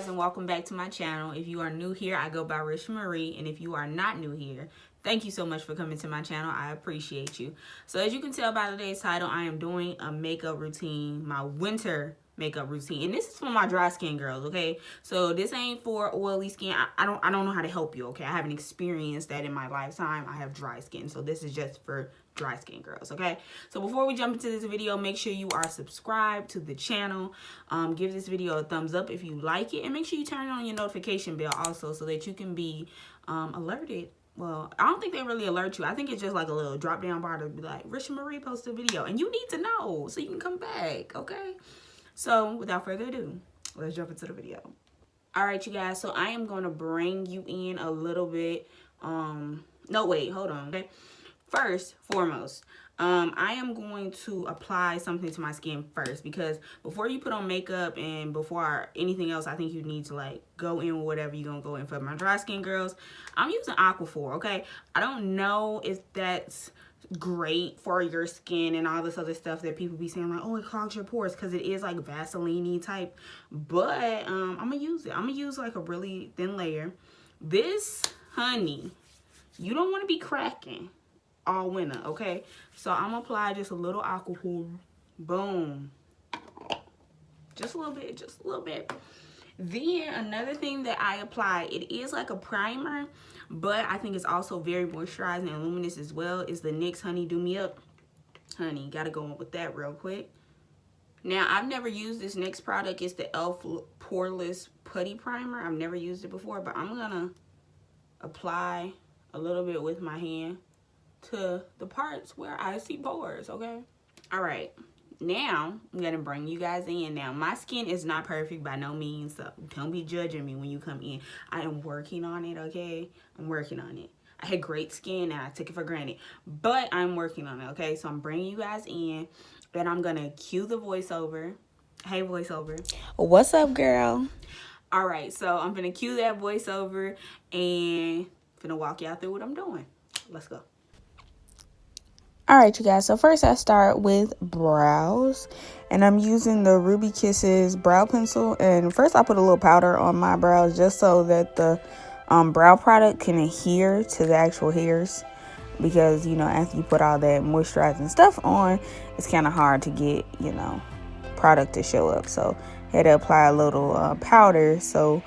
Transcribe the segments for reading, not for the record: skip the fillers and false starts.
And welcome back to my channel. If you are new here, I go by RishaaMariee, and if you are not new here, thank you so much for coming to my channel. I appreciate you. So as you can tell by today's title, I am doing a makeup routine, my winter makeup routine, and this is for my dry skin girls. Okay, so this ain't for oily skin. I don't know how to help you. Okay, I haven't experienced that in my lifetime. I have dry skin, so this is just for dry skin girls. Okay, so before we jump into this video, make sure you are subscribed to the channel. Give this video a thumbs up if you like it, and make sure you turn on your notification bell also, so that you can be alerted. Well, I don't think they really alert you. I think it's just like a little drop down bar to be like, RishaaMariee posted a video, and you need to know so you can come back. Okay, so without further ado, let's jump into the video. All right, you guys, so I am going to bring you in a little bit. No, wait, hold on. Okay, first, foremost, I am going to apply something to my skin first, because before you put on makeup and before anything else, I think you need to like go in with whatever you're gonna go in. For my dry skin girls, I'm using Aquaphor. Okay, I don't know if that's great for your skin and all this other stuff that people be saying like, oh, it clogs your pores, because it is like Vaseline type, but I'm gonna use it. I'm gonna use like a really thin layer. This, honey, you don't want to be cracking all winter. Okay, so I'm gonna apply just a little Aquaphor. Boom, just a little bit, just a little bit. Then another thing that I apply, it is like a primer, but I think it's also very moisturizing and luminous as well, is the NYX Honey Do Me Up. Honey, gotta go on with that real quick. Now, I've never used this NYX product. It's the e.l.f. Poreless Putty Primer. I've never used it before, but I'm gonna apply a little bit with my hand to the parts where I see pores. Okay, all right, now I'm gonna bring you guys in. Now, my skin is not perfect by no means, so don't be judging me when you come in. I am working on it. Okay, I'm working on it. I had great skin and I took it for granted, but I'm working on it. Okay, so I'm bringing you guys in, and I'm gonna cue the voiceover. Hey, voiceover, what's up, girl? All right, so I'm gonna cue that voiceover and gonna walk y'all through what I'm doing. Let's go. All right, you guys, so first I start with brows, and I'm using the Ruby Kisses brow pencil. And first I put a little powder on my brows just so that the brow product can adhere to the actual hairs, because, you know, after you put all that moisturizing stuff on, it's kind of hard to get, you know, product to show up. So I had to apply a little powder so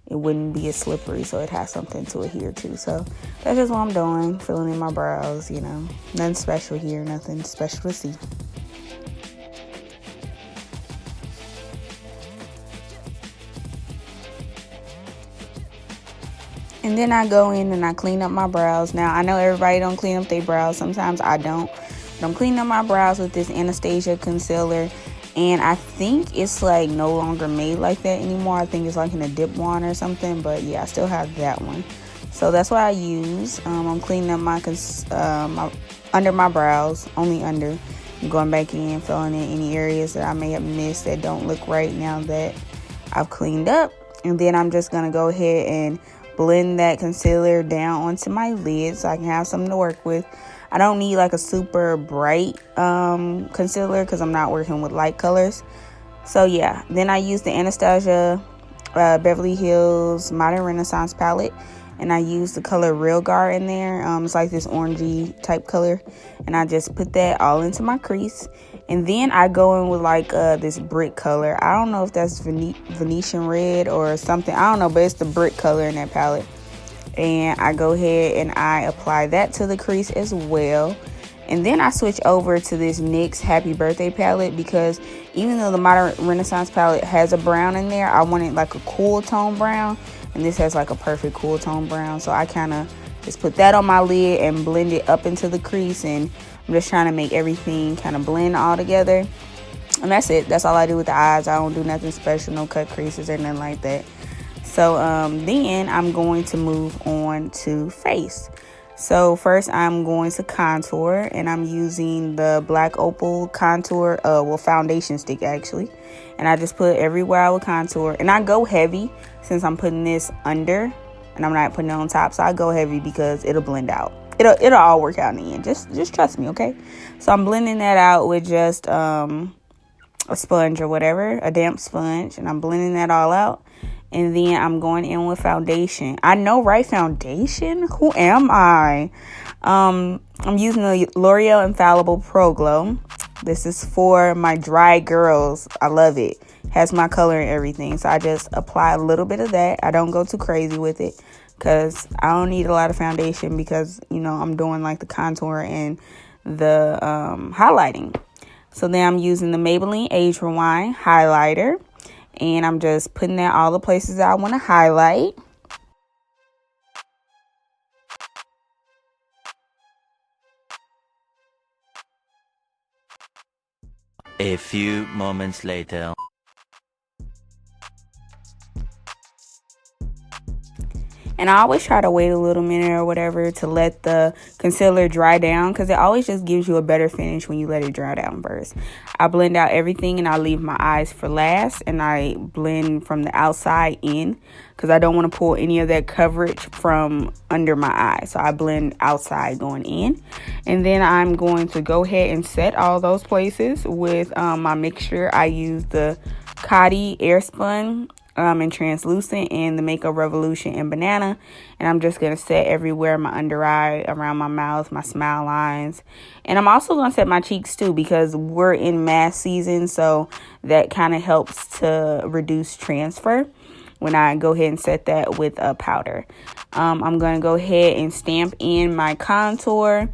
it wouldn't be as slippery, so it has something to adhere to. So that's just what I'm doing, filling in my brows, you know. Nothing special here, nothing special to see. And then I go in and I clean up my brows. Now, I know everybody don't clean up their brows. Sometimes I don't. But I'm cleaning up my brows with this Anastasia concealer. And I think it's like no longer made like that anymore. I think it's like in a dip wand or something. But yeah, I still have that one. So that's what I use. I'm cleaning up my under my brows, only under. I'm going back in, filling in any areas that I may have missed that don't look right now that I've cleaned up. And then I'm just going to go ahead and blend that concealer down onto my lid so I can have something to work with. I don't need like a super bright concealer because I'm not working with light colors. So yeah, then I use the Anastasia Beverly Hills Modern Renaissance palette, and I use the color Real Guard in there. It's like this orangey type color, and I just put that all into my crease. And then I go in with like this brick color. I don't know if that's Venetian red or something, I don't know, but it's the brick color in that palette. And I go ahead and I apply that to the crease as well. And then I switch over to this NYX Happy Birthday palette, because even though the Modern Renaissance palette has a brown in there, I wanted like a cool tone brown, and this has like a perfect cool tone brown. So I kind of just put that on my lid and blend it up into the crease, and I'm just trying to make everything kind of blend all together. And that's it. That's all I do with the eyes. I don't do nothing special, no cut creases or nothing like that. So then I'm going to move on to face. So first I'm going to contour, and I'm using the Black Opal contour, foundation stick actually. And I just put everywhere I would contour. And I go heavy since I'm putting this under and I'm not putting it on top. So I go heavy because it'll blend out. It'll all work out in the end. Just trust me, okay? So I'm blending that out with just a sponge or whatever, a damp sponge, and I'm blending that all out. And then I'm going in with foundation. I know, right? Foundation? Who am I? I'm using the L'Oreal Infallible Pro Glow. This is for my dry girls. I love it. Has my color and everything. So I just apply a little bit of that. I don't go too crazy with it because I don't need a lot of foundation because, you know, I'm doing like the contour and the highlighting. So then I'm using the Maybelline Age Rewind highlighter. And I'm just putting that all the places that I want to highlight. A few moments later. And I always try to wait a little minute or whatever to let the concealer dry down because it always just gives you a better finish when you let it dry down first. I blend out everything and I leave my eyes for last, and I blend from the outside in because I don't want to pull any of that coverage from under my eye. So I blend outside going in, and then I'm going to go ahead and set all those places with my mixture. I use the Coty Airspun and translucent and the Makeup Revolution and banana, and I'm just gonna set everywhere, my under eye, around my mouth, my smile lines, and I'm also gonna set my cheeks too because we're in mask season, so that kind of helps to reduce transfer when I go ahead and set that with a powder. I'm gonna go ahead and stamp in my contour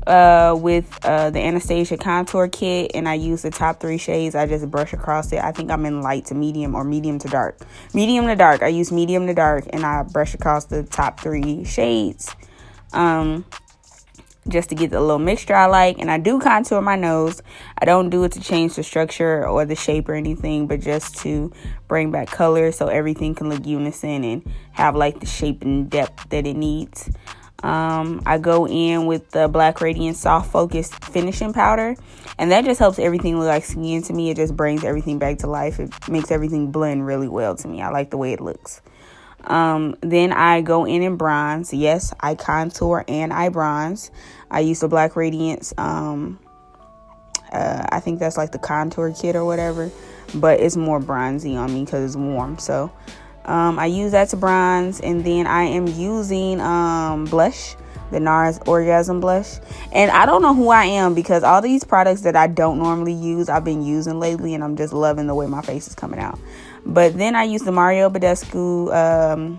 with the Anastasia contour kit, and I use the top 3 shades. I just brush across it. I think I'm in light to medium or medium to dark. Medium to dark. I use medium to dark, and I brush across the top 3 shades just to get the little mixture I like. And I do contour my nose. I don't do it to change the structure or the shape or anything, but just to bring back color so everything can look unison and have like the shape and depth that it needs. I go in with the Black Radiance Soft Focus Finishing Powder, and that just helps everything look like skin to me. It just brings everything back to life. It makes everything blend really well to me. I like the way it looks. Then I go in and bronze. Yes, I contour and I bronze. I use the Black Radiance, I think that's like the contour kit or whatever, but it's more bronzy on me because it's warm. So I use that to bronze, and then I am using blush, the NARS Orgasm blush. And I don't know who I am because all these products that I don't normally use, I've been using lately, and I'm just loving the way my face is coming out. But then I use the Mario Badescu,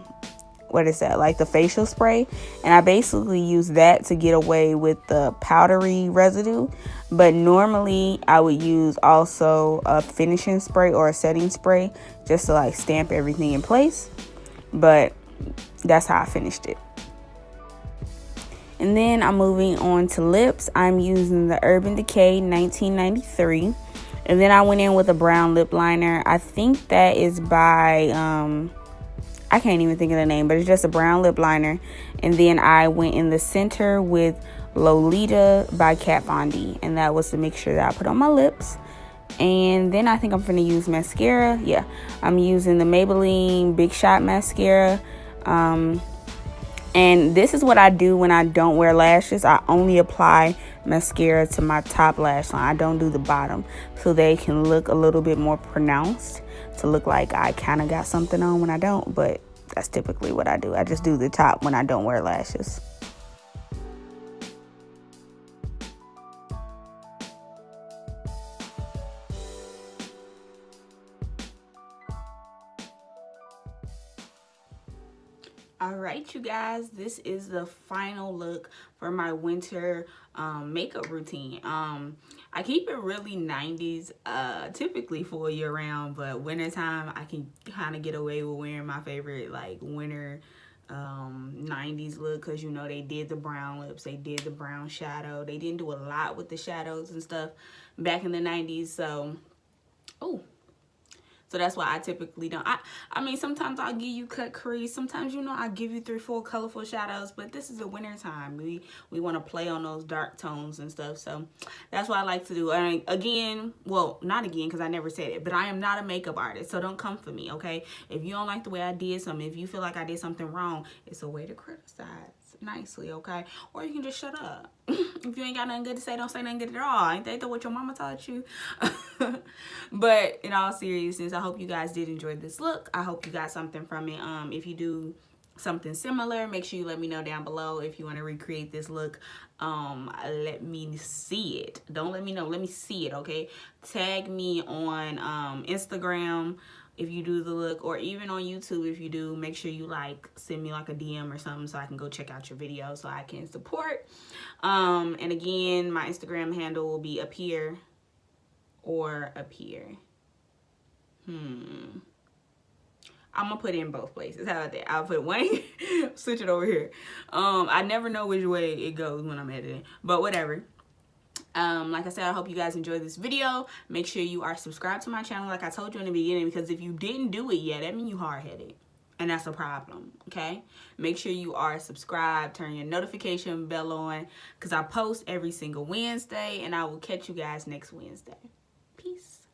what is that, like the facial spray, and I basically use that to get away with the powdery residue. But normally I would use also a finishing spray or a setting spray just to like stamp everything in place, but that's how I finished it. And then I'm moving on to lips. I'm using the Urban Decay 1993, and then I went in with a brown lip liner. I think that is by I can't even think of the name, but it's just a brown lip liner. And then I went in the center with Lolita by Kat Von D, and that was the mixture that I put on my lips. And then I think I'm gonna use mascara. Yeah, I'm using the Maybelline Big Shot mascara. And this is what I do when I don't wear lashes. I only apply mascara to my top lash line. I don't do the bottom, so they can look a little bit more pronounced, to look like I kind of got something on when I don't. But that's typically what I do. I just do the top when I don't wear lashes. All right, you guys, this is the final look for my winter makeup routine. I keep it really 90s, typically for year round, but wintertime I can kind of get away with wearing my favorite like winter 90s look, because you know they did the brown lips, they did the brown shadow. They didn't do a lot with the shadows and stuff back in the 90s, so So that's why I typically don't. I mean, sometimes I'll give you cut crease. Sometimes, you know, I give you 3, 4 colorful shadows. But this is a winter time. We want to play on those dark tones and stuff. So that's what I like to do. And again, well, not again, because I never said it. But I am not a makeup artist. So don't come for me, okay? If you don't like the way I did something, if you feel like I did something wrong, it's a way to criticize nicely, okay? Or you can just shut up. If you ain't got nothing good to say, don't say nothing good at all. Ain't that what your mama taught you? But in all seriousness, I hope you guys did enjoy this look. I hope you got something from it. If you do something similar, make sure you let me know down below. If you want to recreate this look, let me see it. Don't let me know, let me see it, okay? Tag me on Instagram if you do the look, or even on YouTube if you do. Make sure you like send me like a DM or something so I can go check out your video so I can support. And again, my Instagram handle will be up here or up here. I'm gonna put it in both places. How about that? I'll put one switch it over here. I never know which way it goes when I'm editing, but whatever. Like I said, I hope you guys enjoyed this video. Make sure you are subscribed to my channel like I told you in the beginning, because if you didn't do it yet, that means you hard-headed, and that's a problem, okay? Make sure you are subscribed, turn your notification bell on, because I post every single Wednesday, and I will catch you guys next Wednesday. Peace.